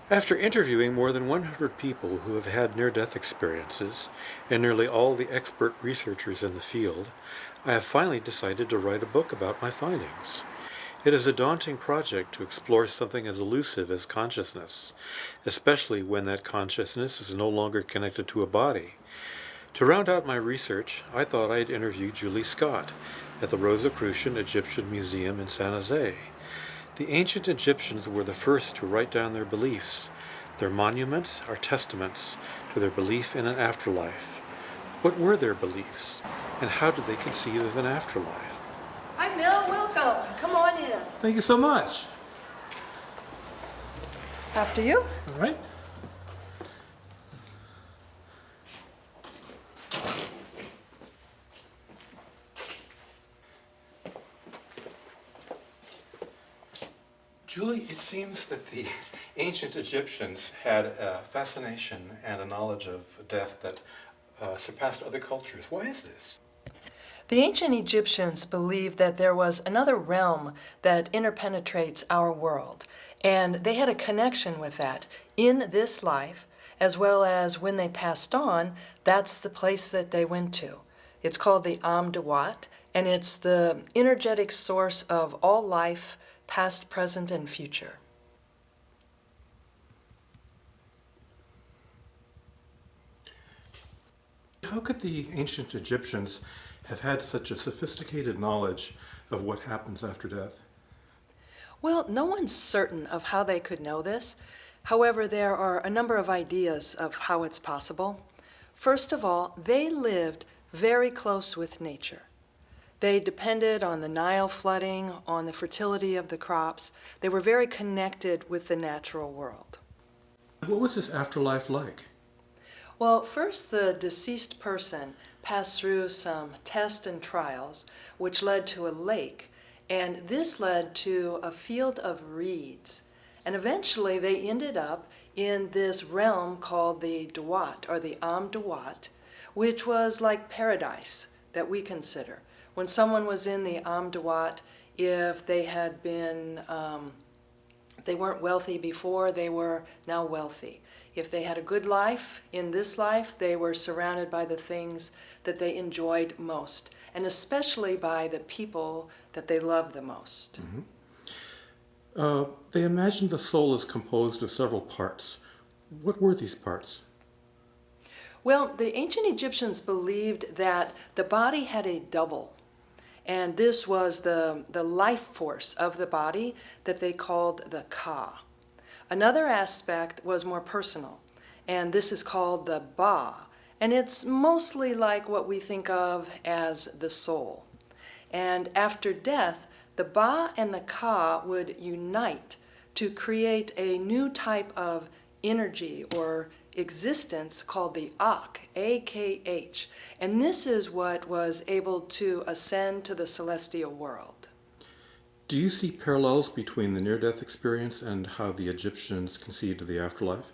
After interviewing more than 100 people who have had near-death experiences, and nearly all the expert researchers in the field, I have finally decided to write a book about my findings. It is a daunting project to explore something as elusive as consciousness, especially when that consciousness is no longer connected to a body. To round out my research, I thought I'd interview Julie Scott at the Rosicrucian Egyptian Museum in San Jose. The ancient Egyptians were the first to write down their beliefs. Their monuments are testaments to their belief in an afterlife. What were their beliefs, and how did they conceive of an afterlife? Hi, Mel. Welcome. Come on in. Thank you so much. After you. All right. Julie, it seems that the ancient Egyptians had a fascination and a knowledge of death that surpassed other cultures. Why is this? The ancient Egyptians believed that there was another realm that interpenetrates our world, and they had a connection with that in this life, as well as when they passed on, that's the place that they went to. It's called the N.D.E, and it's the energetic source of all life, past, present, and future. How could the ancient Egyptians have had such a sophisticated knowledge of what happens after death? Well, no one's certain of how they could know this. However, there are a number of ideas of how it's possible. First of all, they lived very close with nature. They depended on the Nile flooding, on the fertility of the crops. They were very connected with the natural world. What was this afterlife like? Well, first the deceased person passed through some tests and trials, which led to a lake, and this led to a field of reeds. And eventually they ended up in this realm called the Duat, or the Am-Duat, which was like paradise that we consider. When someone was in the Am-Duat, if they had been, they weren't wealthy before, they were now wealthy. If they had a good life in this life, they were surrounded by the things that they enjoyed most, and especially by the people that they loved the most. They imagined the soul is composed of several parts. What were these parts? Well, the ancient Egyptians believed that the body had a double, and this was the life force of the body that they called the Ka. Another aspect was more personal, and this is called the Ba, and it's mostly like what we think of as the soul. And after death, the Ba and the Ka would unite to create a new type of energy or existence called the Ak, A-K-H. And this is what was able to ascend to the celestial world. Do you see parallels between the near-death experience and how the Egyptians conceived of the afterlife?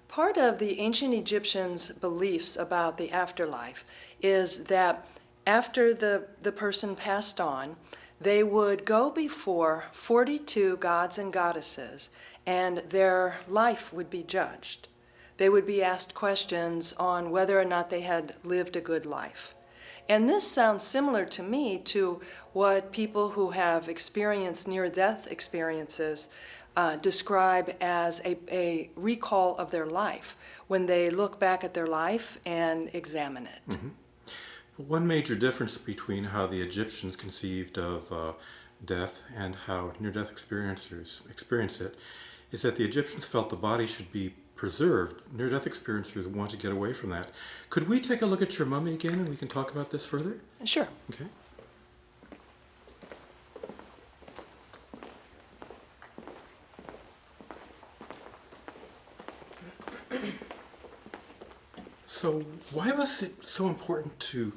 Part of the ancient Egyptians' beliefs about the afterlife is that after the person passed on, they would go before 42 gods and goddesses, and their life would be judged. They would be asked questions on whether or not they had lived a good life. And this sounds similar to me to what people who have experienced near-death experiences describe as a recall of their life, when they look back at their life and examine it. One major difference between how the Egyptians conceived of death and how near-death experiencers experience it is that the Egyptians felt the body should be preserved. Near-death experiencers want to get away from that. Could we take a look at your mummy again and we can talk about this further? Sure. Okay. So why was it so important to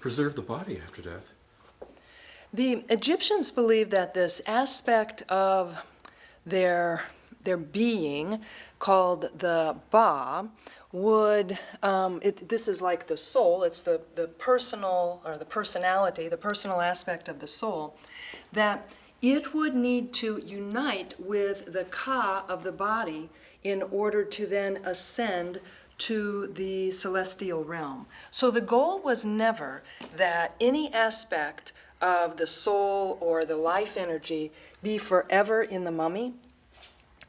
preserve the body after death? The Egyptians believed that this aspect of their being, called the Ba, would, this is like the soul, it's the personal, or the personality, the personal aspect of the soul, that it would need to unite with the Ka of the body in order to then ascend to the celestial realm. So the goal was never that any aspect of the soul or the life energy be forever in the mummy.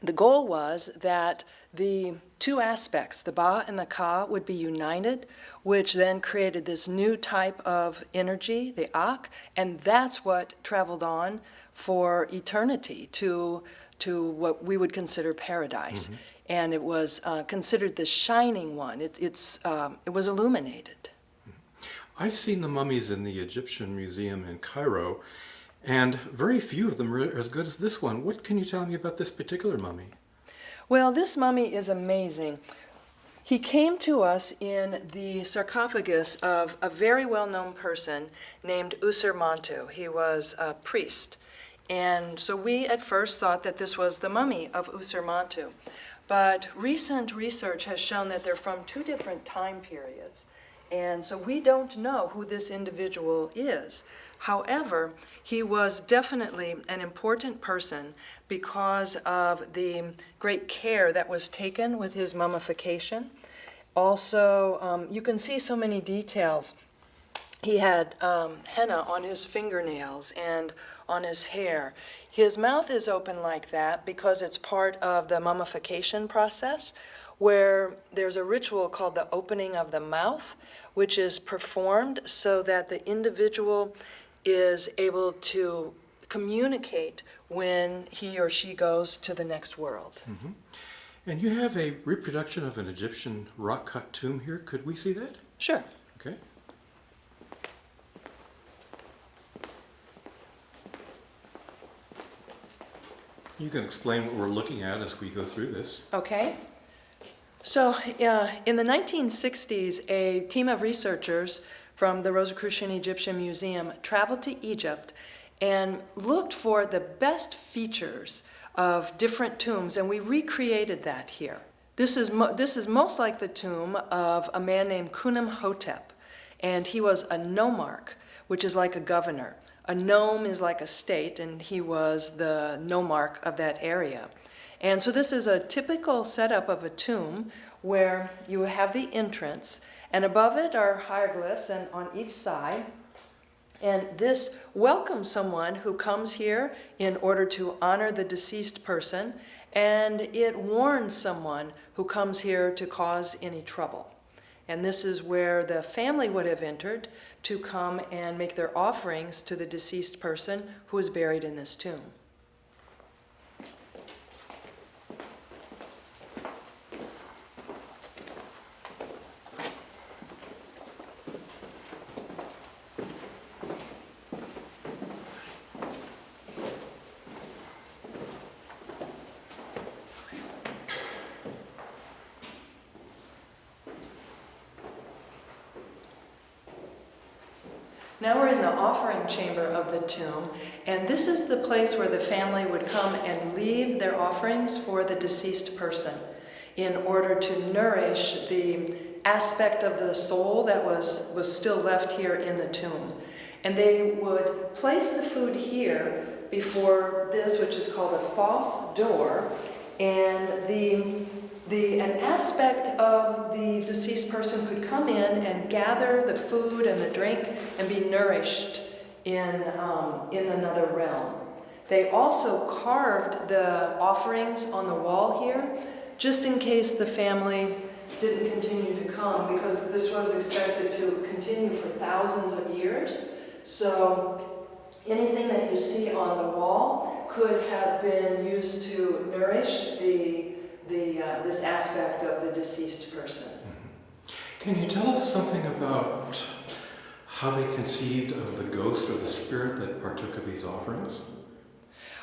The goal was that the two aspects, the Ba and the Ka, would be united, which then created this new type of energy, the Ak, and that's what traveled on for eternity to what we would consider paradise. Mm-hmm. And it was considered the shining one. It was illuminated. I've seen the mummies in the Egyptian Museum in Cairo, and very few of them are as good as this one. What can you tell me about this particular mummy? Well, this mummy is amazing. He came to us in the sarcophagus of a very well-known person named Usermantu. He was a priest. And so we at first thought that this was the mummy of Usermantu. But recent research has shown that they're from two different time periods. And so we don't know who this individual is. However, he was definitely an important person because of the great care that was taken with his mummification. Also, you can see so many details. He had henna on his fingernails and on his hair. His mouth is open like that because it's part of the mummification process, where there's a ritual called the opening of the mouth, which is performed so that the individual is able to communicate when he or she goes to the next world. Mm-hmm. And you have a reproduction of an Egyptian rock-cut tomb here. Could we see that? Sure. Okay. You can explain what we're looking at as we go through this. Okay. So in the 1960s, a team of researchers from the Rosicrucian Egyptian Museum traveled to Egypt and looked for the best features of different tombs, and we recreated that here. This is most like the tomb of a man named Khunem-Hotep, and he was a nomarch, which is like a governor. A nome is like a state, and he was the nomarch of that area. And so this is a typical setup of a tomb where you have the entrance, and above it are hieroglyphs and on each side. And this welcomes someone who comes here in order to honor the deceased person, and it warns someone who comes here to cause any trouble. And this is where the family would have entered to come and make their offerings to the deceased person who is buried in this tomb. Now we're in the offering chamber of the tomb, and this is the place where the family would come and leave their offerings for the deceased person in order to nourish the aspect of the soul that was still left here in the tomb. And they would place the food here before this, which is called a false door, and an aspect of the deceased person could come in and gather the food and the drink and be nourished in another realm. They also carved the offerings on the wall here, just in case the family didn't continue to come, because this was expected to continue for thousands of years. So anything that you see on the wall could have been used to nourish this aspect of the deceased person. Can you tell us something about how they conceived of the ghost or the spirit that partook of these offerings?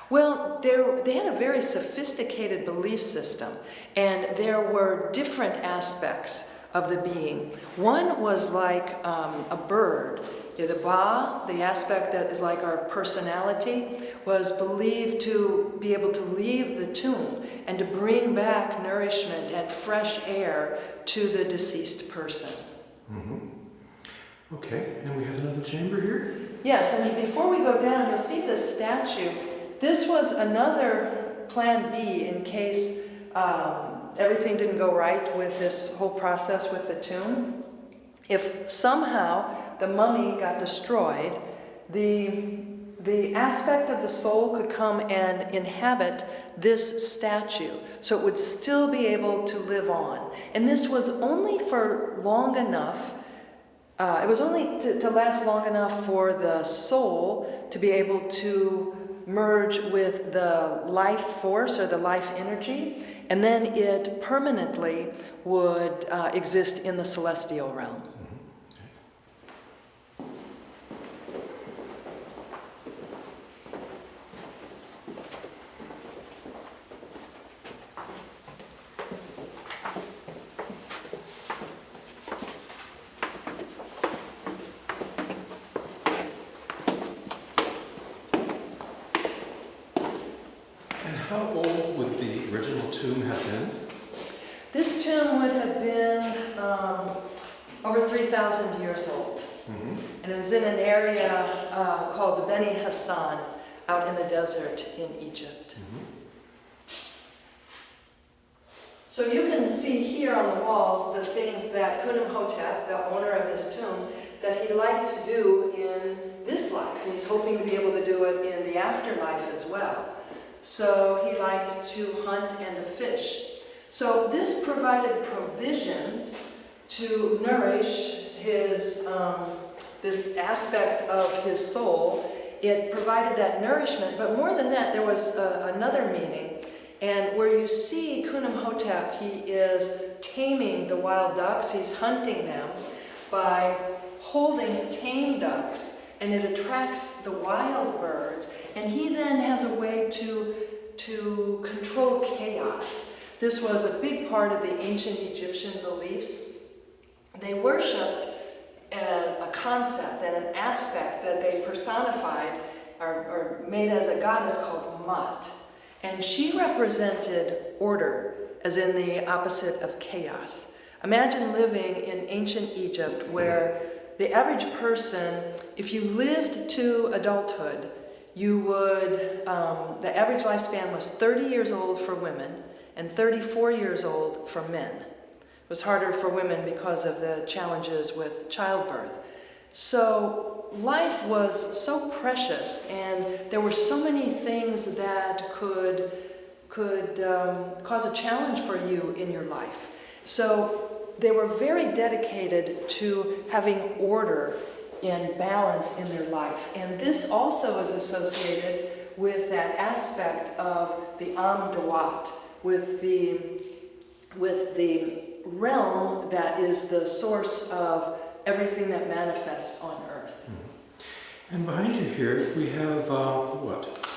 Well, they had a very sophisticated belief system, and there were different aspects of the being. One was like a bird. The Ba, the aspect that is like our personality, was believed to be able to leave the tomb and to bring back nourishment and fresh air to the deceased person. Mm-hmm. Okay, and we have another chamber here? Yes, and before we go down, you'll see the statue This was another plan B in case everything didn't go right with this whole process with the tomb. If somehow the mummy got destroyed, the aspect of the soul could come and inhabit this statue, so it would still be able to live on. And this was only for long enough, it was only to last long enough for the soul to be able to merge with the life force or the life energy, and then it permanently would exist in the celestial realm. How old would the original tomb have been? This tomb would have been over 3,000 years old. Mm-hmm. And it was in an area called the Beni Hassan out in the desert in Egypt. Mm-hmm. So you can see here on the walls the things that Khnumhotep, the owner of this tomb, that he liked to do in this life. And he's hoping to be able to do it in the afterlife as well. So he liked to hunt and to fish. So this provided provisions to nourish his, this aspect of his soul. It provided that nourishment, but more than that, there was another meaning. And where you see Khnumhotep, he is taming the wild ducks, he's hunting them by holding tame ducks, and it attracts the wild birds. And he then has a way to control chaos. This was a big part of the ancient Egyptian beliefs. They worshipped a concept and an aspect that they personified or made as a goddess called Mat. And she represented order, as in the opposite of chaos. Imagine living in ancient Egypt where the average person, if you lived to adulthood, you would, the average lifespan was 30 years old for women and 34 years old for men. It was harder for women because of the challenges with childbirth. So life was so precious, and there were so many things that could cause a challenge for you in your life. So they were very dedicated to having order and balance in their life. And this also is associated with that aspect of the Am-Dawat, with the realm that is the source of everything that manifests on earth. Mm-hmm. And behind you here we have what?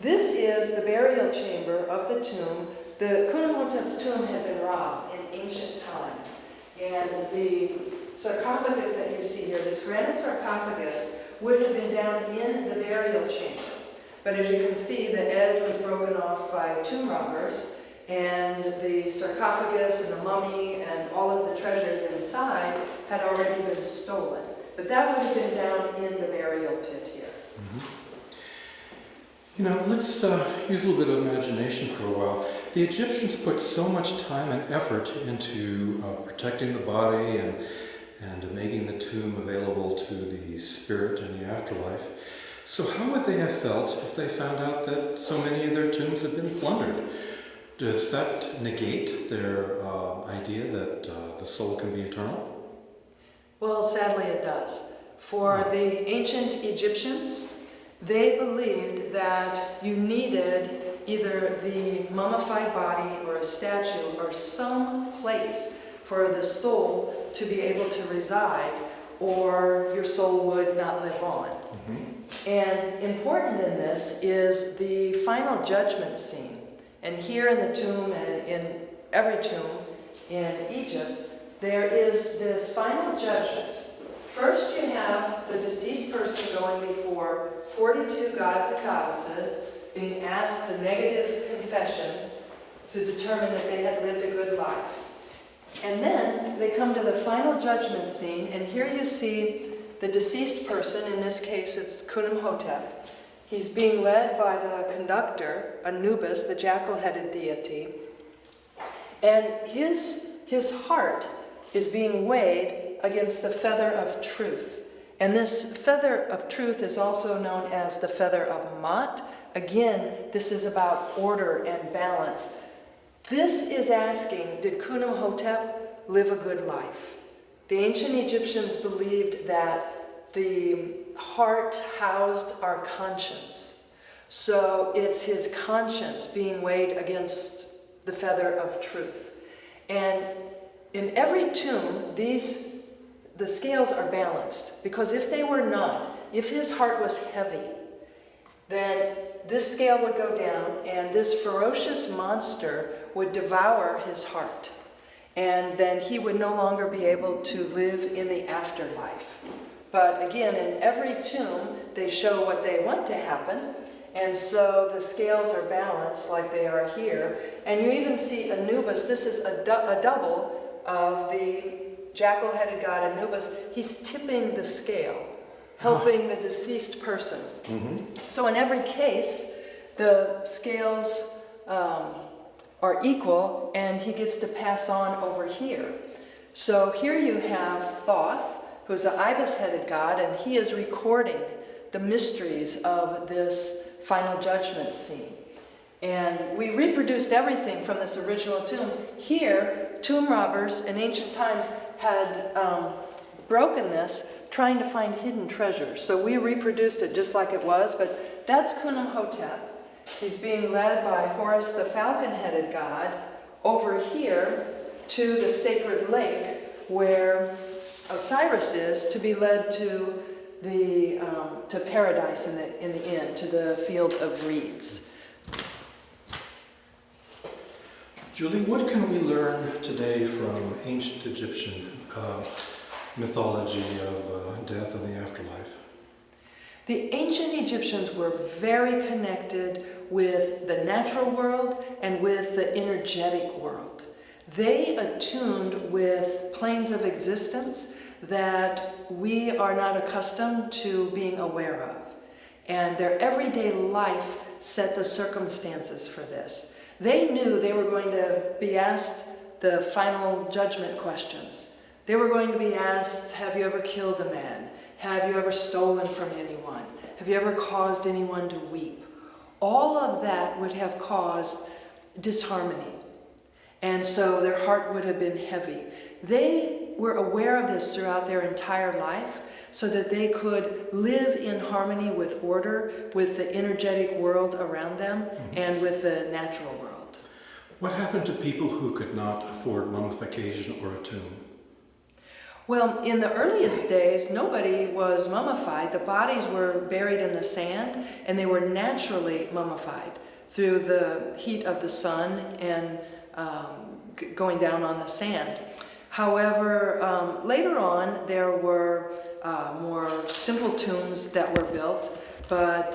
This is the burial chamber of the tomb. The Khnumhotep's tomb had been robbed in ancient times. And the sarcophagus that you see here, this granite sarcophagus, would have been down in the burial chamber. But as you can see, the edge was broken off by tomb robbers, and the sarcophagus and the mummy and all of the treasures inside had already been stolen. But that would have been down in the burial pit here. Mm-hmm. You know, let's use a little bit of imagination for a while. The Egyptians put so much time and effort into protecting the body and making the tomb available to the spirit in the afterlife. So how would they have felt if they found out that so many of their tombs had been plundered? Does that negate their idea that the soul can be eternal? Well, sadly it does. For the ancient Egyptians, they believed that you needed either the mummified body or a statue or some place for the soul to be able to reside, or your soul would not live on. Mm-hmm. And important in this is the final judgment scene. And here in the tomb and in every tomb in Egypt, there is this final judgment. First you have the deceased person going before 42 gods and goddesses, being asked the negative confessions to determine that they had lived a good life. And then they come to the final judgment scene, and here you see the deceased person, in this case it's Khnumhotep. He's being led by the conductor, Anubis, the jackal-headed deity. And his heart is being weighed against the feather of truth. And this feather of truth is also known as the feather of Ma'at. Again, this is about order and balance. This is asking, did Khnumhotep live a good life? The ancient Egyptians believed that the heart housed our conscience. So it's his conscience being weighed against the feather of truth. And in every tomb, the scales are balanced, because if they were not, if his heart was heavy, then this scale would go down and this ferocious monster would devour his heart. And then he would no longer be able to live in the afterlife. But again, in every tomb, they show what they want to happen. And so the scales are balanced like they are here. And you even see Anubis. This is a double of the jackal-headed god Anubis. He's tipping the scale, helping the deceased person. Mm-hmm. So in every case, the scales are equal, and he gets to pass on over here. So here you have Thoth, who's the ibis-headed god, and he is recording the mysteries of this final judgment scene. And we reproduced everything from this original tomb. Here, tomb robbers in ancient times had broken this, trying to find hidden treasures. So we reproduced it just like it was, but that's Khnumhotep. He's being led by Horus, the falcon-headed god, over here to the sacred lake where Osiris is, to be led to the to paradise in the end, to the field of reeds. Julie, what can we learn today from ancient Egyptian mythology of death and the afterlife? The ancient Egyptians were very connected with the natural world and with the energetic world. They attuned with planes of existence that we are not accustomed to being aware of. And their everyday life set the circumstances for this. They knew they were going to be asked the final judgment questions. They were going to be asked, have you ever killed a man? Have you ever stolen from anyone? Have you ever caused anyone to weep? All of that would have caused disharmony. And so their heart would have been heavy. They were aware of this throughout their entire life so that they could live in harmony with order, with the energetic world around them, and with the natural world. What happened to people who could not afford mummification or a tomb? Well, in the earliest days, nobody was mummified. The bodies were buried in the sand, and they were naturally mummified through the heat of the sun and going down on the sand. However, later on, there were more simple tombs that were built, but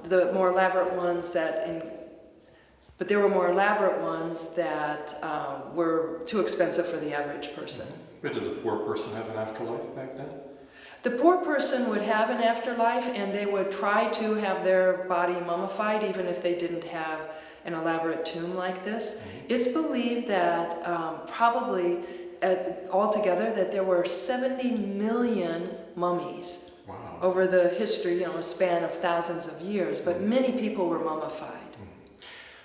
the more elaborate ones but there were more elaborate ones that were too expensive for the average person. But did the poor person have an afterlife back then? The poor person would have an afterlife, and they would try to have their body mummified even if they didn't have an elaborate tomb like this. It's believed that probably altogether that there were 70 million mummies. Wow. Over the history, a span of thousands of years, but many people were mummified.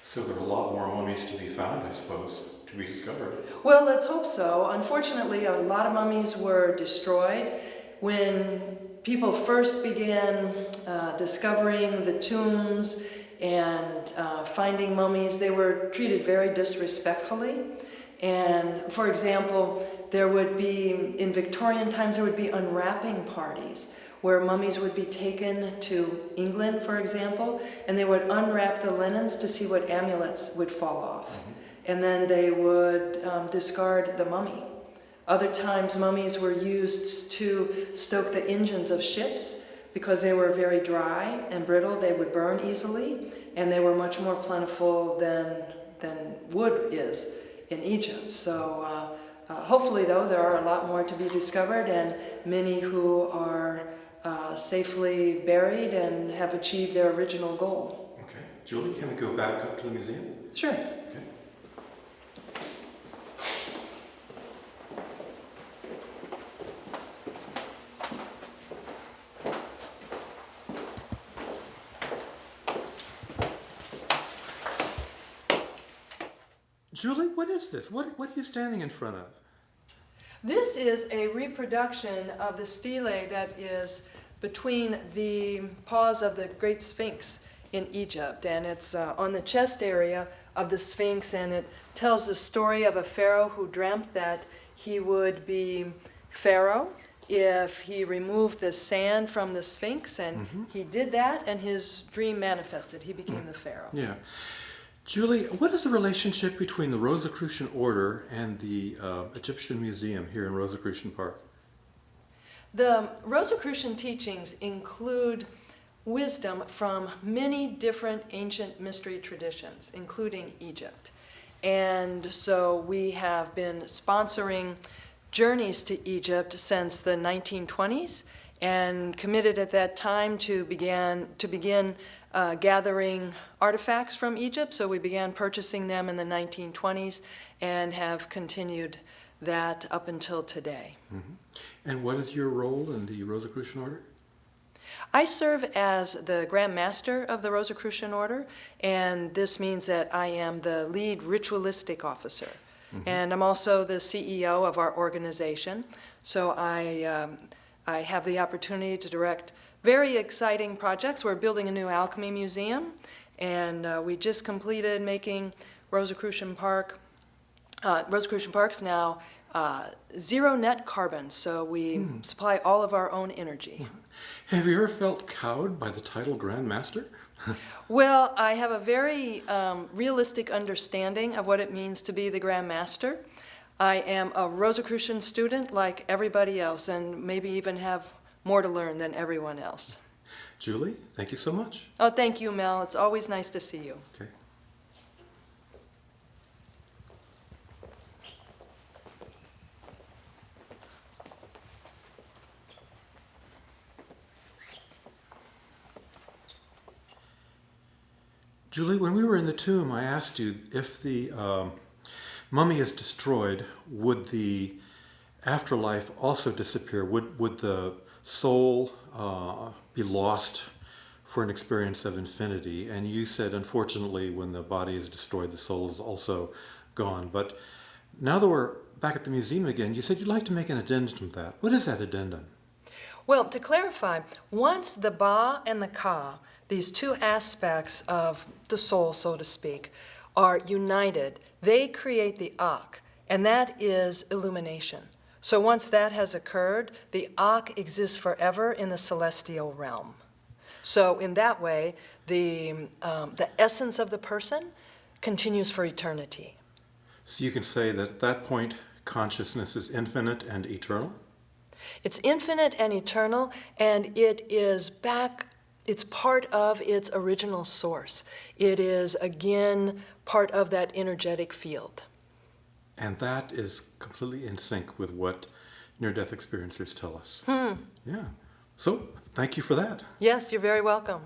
So there are a lot more mummies to be found, I suppose, to be discovered. Well, let's hope so. Unfortunately, a lot of mummies were destroyed. When people first began discovering the tombs and finding mummies, they were treated very disrespectfully. And for example, in Victorian times, there would be unwrapping parties where mummies would be taken to England, for example, and they would unwrap the linens to see what amulets would fall off. And then they would discard the mummy. Other times, mummies were used to stoke the engines of ships because they were very dry and brittle. They would burn easily, and they were much more plentiful than wood is in Egypt. So hopefully, though, there are a lot more to be discovered, and many who are safely buried and have achieved their original goal. Okay. Julie, can we go back up to the museum? Sure. Okay. Julie, what is this? What are you standing in front of? This is a reproduction of the stele that is between the paws of the Great Sphinx in Egypt, and it's on the chest area of the Sphinx, and it tells the story of a pharaoh who dreamt that he would be pharaoh if he removed the sand from the Sphinx, and he did that, and his dream manifested. He became the pharaoh. Yeah. Julie, what is the relationship between the Rosicrucian Order and the Egyptian Museum here in Rosicrucian Park? The Rosicrucian teachings include wisdom from many different ancient mystery traditions, including Egypt. And so we have been sponsoring journeys to Egypt since the 1920s and committed at that time to begin gathering artifacts from Egypt. So we began purchasing them in the 1920s and have continued that up until today. And what is your role in the Rosicrucian Order? I serve as the Grand Master of the Rosicrucian Order, and this means that I am the lead ritualistic officer. And I'm also the CEO of our organization, so I have the opportunity to direct very exciting projects. We're building a new alchemy museum, and we just completed making Rosicrucian Park's now zero net carbon, so we supply all of our own energy. Have you ever felt cowed by the title Grand Master? Well, I have a very realistic understanding of what it means to be the Grand Master. I am a Rosicrucian student like everybody else, and maybe even have more to learn than everyone else. Julie, thank you so much. Oh, thank you, Mel. It's always nice to see you. Okay. Julie, when we were in the tomb, I asked you if the mummy is destroyed, would the afterlife also disappear? Would the soul be lost for an experience of infinity? And you said, unfortunately, when the body is destroyed, the soul is also gone. But now that we're back at the museum again, you said you'd like to make an addendum to that. What is that addendum? Well, to clarify, once the Ba and the Ka, these two aspects of the soul, so to speak, are united, they create the Ak, and that is illumination. So once that has occurred, the Ak exists forever in the celestial realm. So in that way, the essence of the person continues for eternity. So you can say that at that point, consciousness is infinite and eternal? It's infinite and eternal, and it's part of its original source. It is, again, part of that energetic field. And that is completely in sync with what near-death experiencers tell us. Yeah. So, thank you for that. Yes, you're very welcome.